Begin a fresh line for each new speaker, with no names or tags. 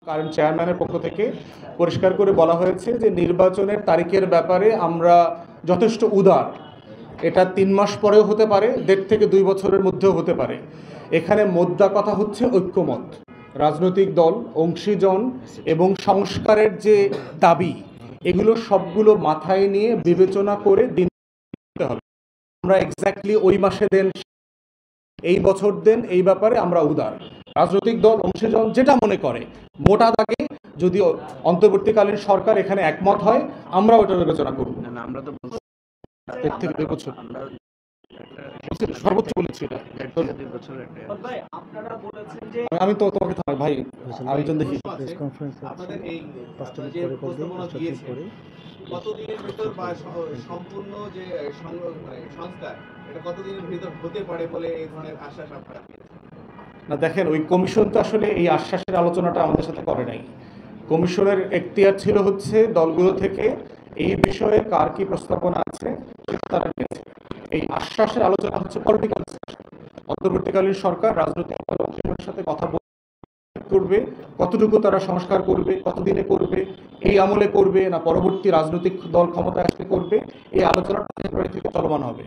Current চেয়ারম্যানের পক্ষ থেকে পরিষ্কার করে বলা হয়েছে যে নির্বাচনের তারিখের ব্যাপারে আমরা যথেষ্ট উদার। এটা 3 মাস পরেও হতে পারে, 1.5 থেকে 2 বছরের মধ্যেও হতে পারে। এখানে মোদ্দা কথা হচ্ছে ঐক্যমত, রাজনৈতিক দল, অংশীজন এবং সংস্কারের যে দাবি, এগুলো সবগুলো মাথায় নিয়ে বিবেচনা করে দিন দিতে হবে। আমরা এক্স্যাক্টলি ওই মাসে দেন, এই বছর দেন, এই ব্যাপারে আমরা উদার। রাজনৈতিক দল, অংশীজন যেটা মনে করে, মোটা দাগে যদি অন্তর্বর্তীকালীন সরকার এখানে একমত হয়, আমরা ওটা বিবেচনা করব।
আমরা তো
1 থেকে 2 বছর সর্বোচ্চ বলেছি এটা। আমি তো তোমাকে থামাই ভাই, আরেকজন দেখি।
প্রেস কনফারেন্স
আপনাদের এই
5টা
যে
পরে করবে,
প্রস্তাবনা
5টা
দিয়েছে
পরে
কতদিনের ভিতর বা সম্পূর্ণ যে সংস্কার এটা কতদিনের ভিতর হতে পারে বলে এই ধরনের আশ্বাস আপনারা
না দেখেন, ওই কমিশন তো আসলে এই আশ্বাসের আলোচনাটা আমাদের সাথে করে নাই। কমিশনের এখতিয়ার ছিল হচ্ছে দলগুলো থেকে এই বিষয়ে কার কি প্রস্তাবনা আছে সেটা তারা নিয়েছে। এই আশ্বাসের আলোচনা হচ্ছে পলিটিক্যাল ডিসকাশন। অন্তর্বর্তীকালীন সরকার রাজনৈতিক দলের সাথে কথা করবে, কতটুকু তারা সংস্কার করবে, কতদিনে করবে, এই আমলে করবে না পরবর্তী রাজনৈতিক দল ক্ষমতায় আসলে করবে, এই আলোচনাটা ফেব্রুয়ারি থেকে চলমান হবে।